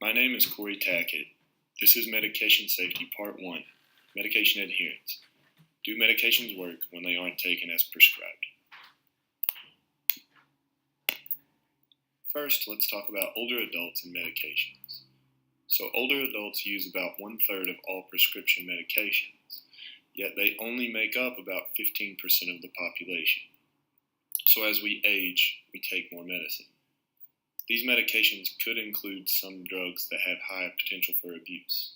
My name is Corey Tackett. This is Medication Safety Part 1, Medication Adherence. Do medications work when they aren't taken as prescribed? First, let's talk about older adults and medications. So older adults use about 1/3 of all prescription medications, yet they only make up about 15% of the population. So as we age, we take more medicine. These medications could include some drugs that have high potential for abuse,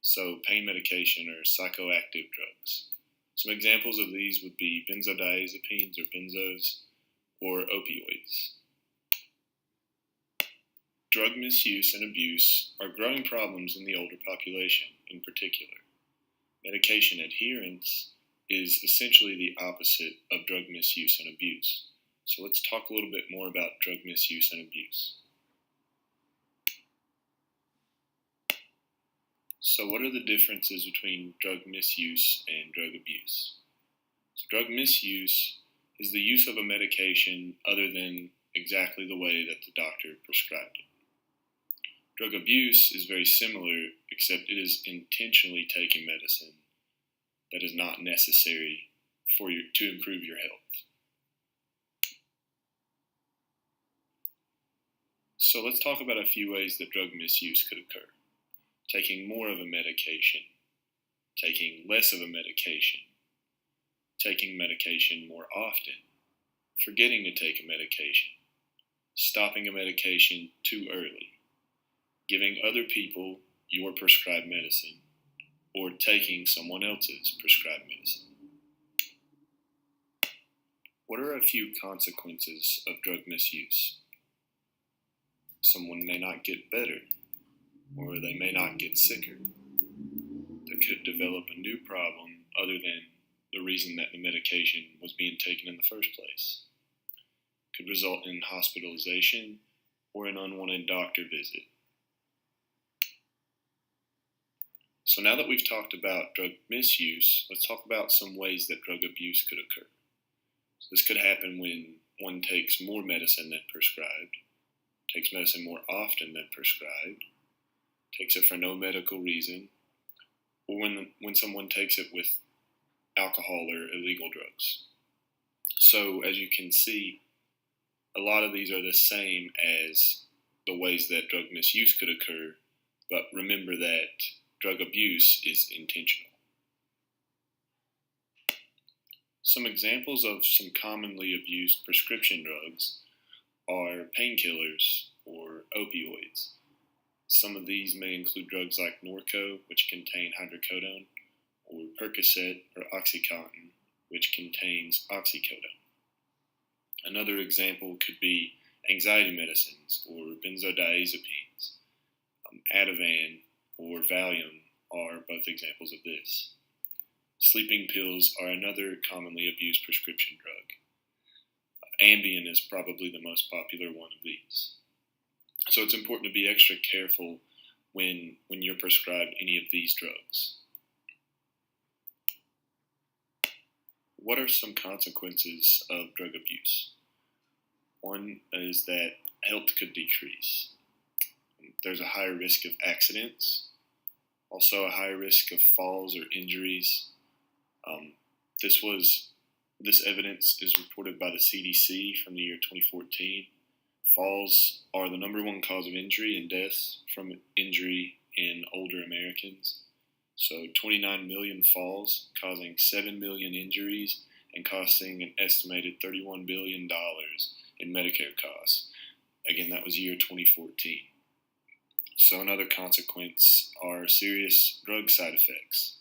so pain medication or psychoactive drugs. Some examples of these would be benzodiazepines or benzos, or opioids. Drug misuse and abuse are growing problems in the older population in particular. Medication adherence is essentially the opposite of drug misuse and abuse. So let's talk a little bit more about drug misuse and abuse. So what are the differences between drug misuse and drug abuse? So drug misuse is the use of a medication other than exactly the way that the doctor prescribed it. Drug abuse is very similar, except it is intentionally taking medicine that is not necessary to improve your health. So let's talk about a few ways that drug misuse could occur. Taking more of a medication, taking less of a medication, taking medication more often, forgetting to take a medication, stopping a medication too early, giving other people your prescribed medicine, or taking someone else's prescribed medicine. What are a few consequences of drug misuse? Someone may not get better, or they may not get sicker. They could develop a new problem other than the reason that the medication was being taken in the first place. Could result in hospitalization or an unwanted doctor visit. So now that we've talked about drug misuse, let's talk about some ways that drug abuse could occur. So this could happen when one takes more medicine than prescribed, takes medicine more often than prescribed, takes it for no medical reason, or when someone takes it with alcohol or illegal drugs. So as you can see, a lot of these are the same as the ways that drug misuse could occur, but remember that drug abuse is intentional. Some examples of some commonly abused prescription drugs are painkillers or opioids. Some of these may include drugs like Norco, which contain hydrocodone, or Percocet or Oxycontin, which contains oxycodone. Another example could be anxiety medicines or benzodiazepines. Ativan or Valium are both examples of this. Sleeping pills are another commonly abused prescription drug. Ambien is probably the most popular one of these. So it's important to be extra careful when you're prescribed any of these drugs. What are some consequences of drug abuse? One is that health could decrease. There's a higher risk of accidents, also a higher risk of falls or injuries. This evidence is reported by the CDC from the year 2014. Falls are the number one cause of injury and deaths from injury in older Americans. So 29 million falls, causing 7 million injuries and costing an estimated $31 billion in Medicare costs. Again, that was year 2014. So another consequence are serious drug side effects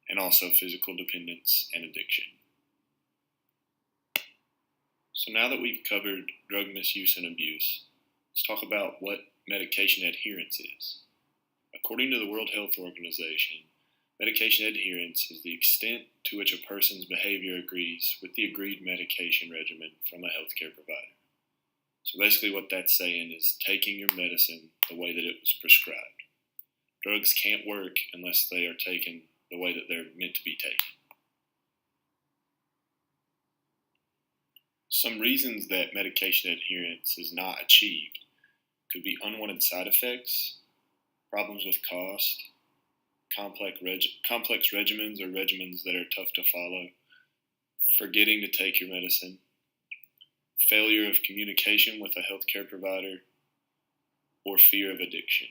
and also physical dependence and addiction. So now that we've covered drug misuse and abuse, let's talk about what medication adherence is. According to the World Health Organization, medication adherence is the extent to which a person's behavior agrees with the agreed medication regimen from a healthcare provider. So basically what that's saying is taking your medicine the way that it was prescribed. Drugs can't work unless they are taken the way that they're meant to be taken. Some reasons that medication adherence is not achieved could be unwanted side effects, problems with cost, complex regimens or regimens that are tough to follow, forgetting to take your medicine, failure of communication with a healthcare provider, or fear of addiction.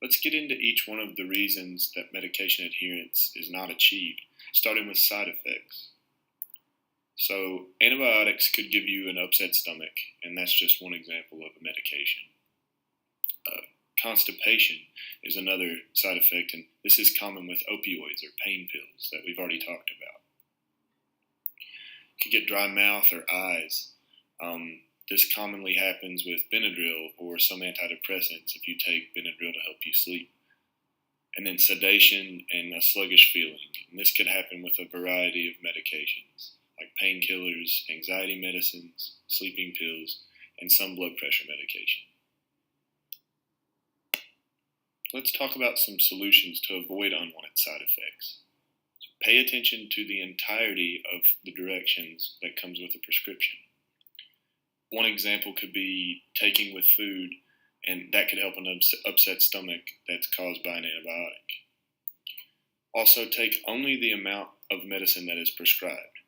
Let's get into each one of the reasons that medication adherence is not achieved, starting with side effects. So, antibiotics could give you an upset stomach, and that's just one example of a medication. Constipation is another side effect, and this is common with opioids or pain pills that we've already talked about. You could get dry mouth or eyes. This commonly happens with Benadryl or some antidepressants if you take Benadryl to help you sleep. And then sedation and a sluggish feeling. And this could happen with a variety of medications, like painkillers, anxiety medicines, sleeping pills, and some blood pressure medication. Let's talk about some solutions to avoid unwanted side effects. Pay attention to the entirety of the directions that comes with a prescription. One example could be taking with food, and that could help an upset stomach that's caused by an antibiotic. Also, take only the amount of medicine that is prescribed.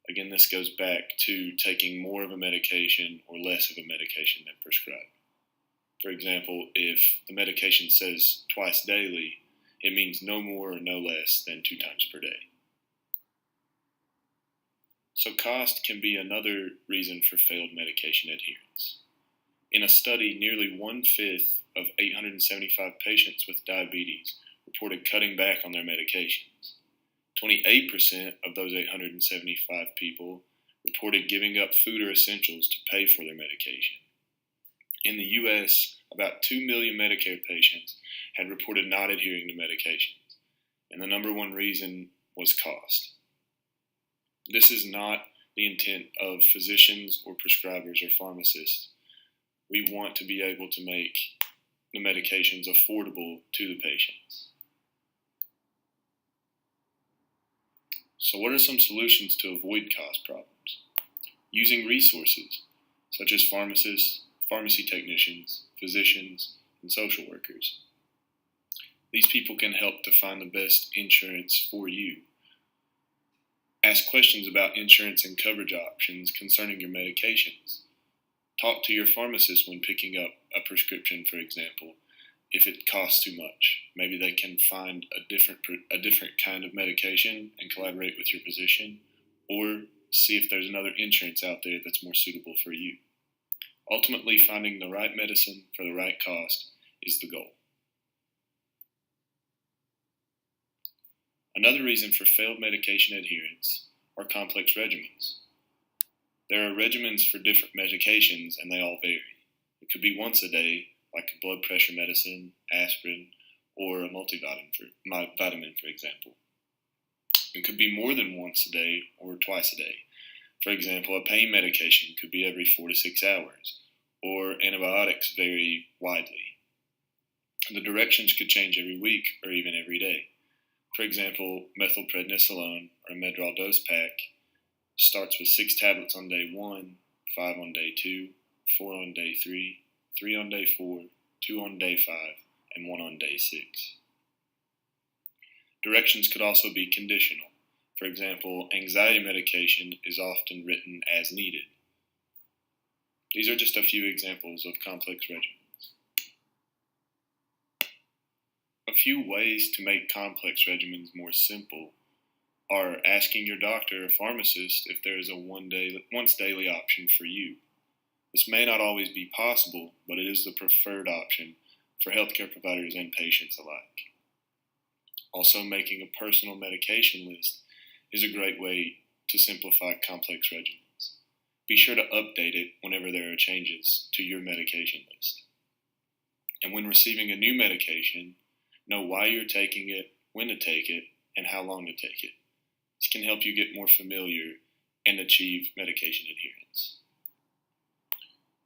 Again, this goes back to taking more of a medication or less of a medication than prescribed. For example, if the medication says twice daily, it means no more or no less than 2 times per day. So cost can be another reason for failed medication adherence. In a study, nearly 1/5 of 875 patients with diabetes reported cutting back on their medications. 28% of those 875 people reported giving up food or essentials to pay for their medication. In the U.S., about 2 million Medicare patients had reported not adhering to medications, and the number one reason was cost. This is not the intent of physicians or prescribers or pharmacists. We want to be able to make the medications affordable to the patients. So what are some solutions to avoid cost problems? Using resources such as pharmacists, pharmacy technicians, physicians, and social workers. These people can help to find the best insurance for you. Ask questions about insurance and coverage options concerning your medications. Talk to your pharmacist when picking up a prescription, for example, if it costs too much. Maybe they can find a different kind of medication and collaborate with your physician, or see if there's another insurance out there that's more suitable for you. Ultimately, finding the right medicine for the right cost is the goal. Another reason for failed medication adherence are complex regimens. There are regimens for different medications, and they all vary. It could be once a day, like a blood pressure medicine, aspirin, or a multivitamin, for example. It could be more than once a day or twice a day. For example, a pain medication could be every 4 to 6 hours, or antibiotics vary widely. The directions could change every week or even every day. For example, methylprednisolone or a Medrol dose pack starts with 6 tablets on day 1, 5 on day 2, 4 on day 3, 3 on day 4, 2 on day 5, and 1 on day 6. Directions could also be conditional. For example, anxiety medication is often written as needed. These are just a few examples of complex regimens. A few ways to make complex regimens more simple are asking your doctor or pharmacist if there is a once daily option for you. This may not always be possible, but it is the preferred option for healthcare providers and patients alike. Also, making a personal medication list is a great way to simplify complex regimens. Be sure to update it whenever there are changes to your medication list. And when receiving a new medication, know why you're taking it, when to take it, and how long to take it. This can help you get more familiar and achieve medication adherence.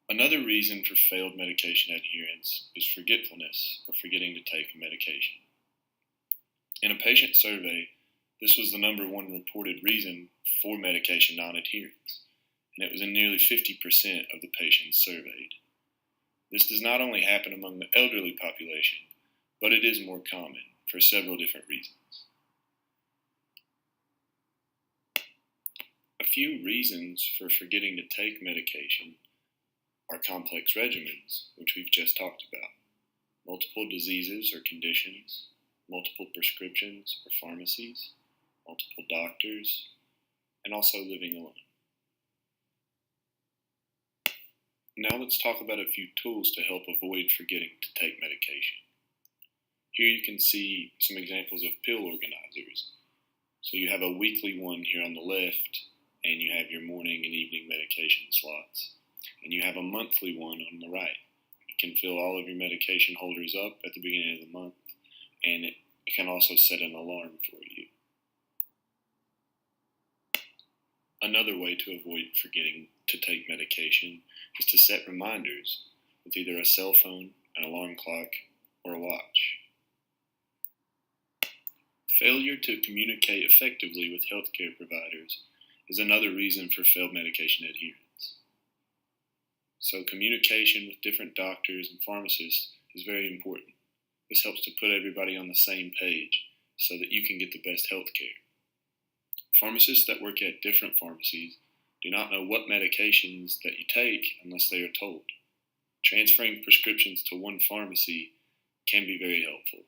Another reason for failed medication adherence is forgetfulness or forgetting to take a medication. In a patient survey, this was the number one reported reason for medication non-adherence, and it was in nearly 50% of the patients surveyed. This does not only happen among the elderly population, but it is more common for several different reasons. A few reasons for forgetting to take medication are complex regimens, which we've just talked about, multiple diseases or conditions, multiple prescriptions or pharmacies, multiple doctors, and also living alone. Now let's talk about a few tools to help avoid forgetting to take medication. Here you can see some examples of pill organizers. So you have a weekly one here on the left, and you have your morning and evening medication slots. And you have a monthly one on the right. You can fill all of your medication holders up at the beginning of the month, and it can also set an alarm for you. Another way to avoid forgetting to take medication is to set reminders with either a cell phone, an alarm clock, or a watch. Failure to communicate effectively with healthcare providers is another reason for failed medication adherence. So communication with different doctors and pharmacists is very important. This helps to put everybody on the same page so that you can get the best health care. Pharmacists that work at different pharmacies do not know what medications that you take unless they are told. Transferring prescriptions to one pharmacy can be very helpful.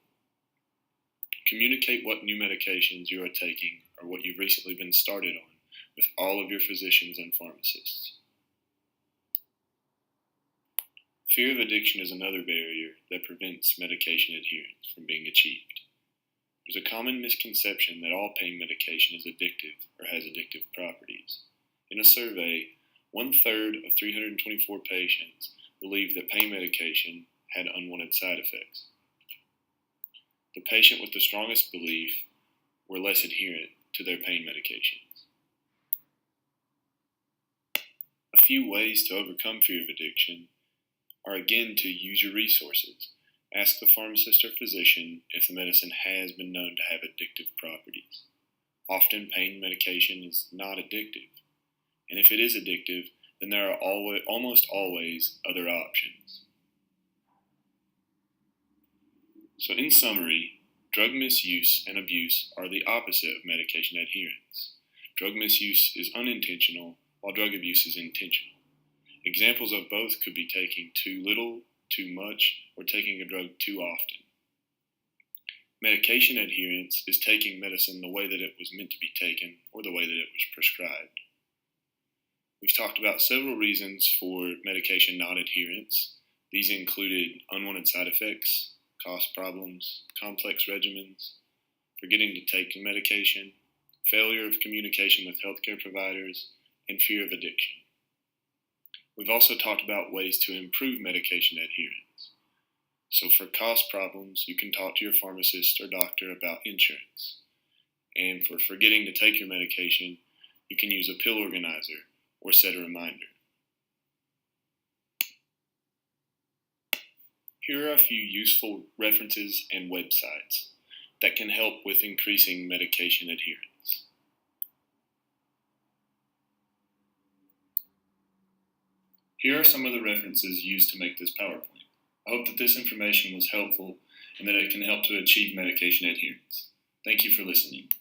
Communicate what new medications you are taking or what you've recently been started on with all of your physicians and pharmacists. Fear of addiction is another barrier that prevents medication adherence from being achieved. There's a common misconception that all pain medication is addictive or has addictive properties. In a survey, 1/3 of 324 patients believed that pain medication had unwanted side effects. The patient with the strongest belief were less adherent to their pain medications. A few ways to overcome fear of addiction are again to use your resources. Ask the pharmacist or physician if the medicine has been known to have addictive properties. Often pain medication is not addictive, and if it is addictive, then there are almost always other options. So in summary, drug misuse and abuse are the opposite of medication adherence. Drug misuse is unintentional, while drug abuse is intentional. Examples of both could be taking too little, too much, or taking a drug too often. Medication adherence is taking medicine the way that it was meant to be taken or the way that it was prescribed. We've talked about several reasons for medication non-adherence. These included unwanted side effects, cost problems, complex regimens, forgetting to take the medication, failure of communication with healthcare providers, and fear of addiction. We've also talked about ways to improve medication adherence. So for cost problems, you can talk to your pharmacist or doctor about insurance. And for forgetting to take your medication, you can use a pill organizer or set a reminder. Here are a few useful references and websites that can help with increasing medication adherence. Here are some of the references used to make this PowerPoint. I hope that this information was helpful and that it can help to achieve medication adherence. Thank you for listening.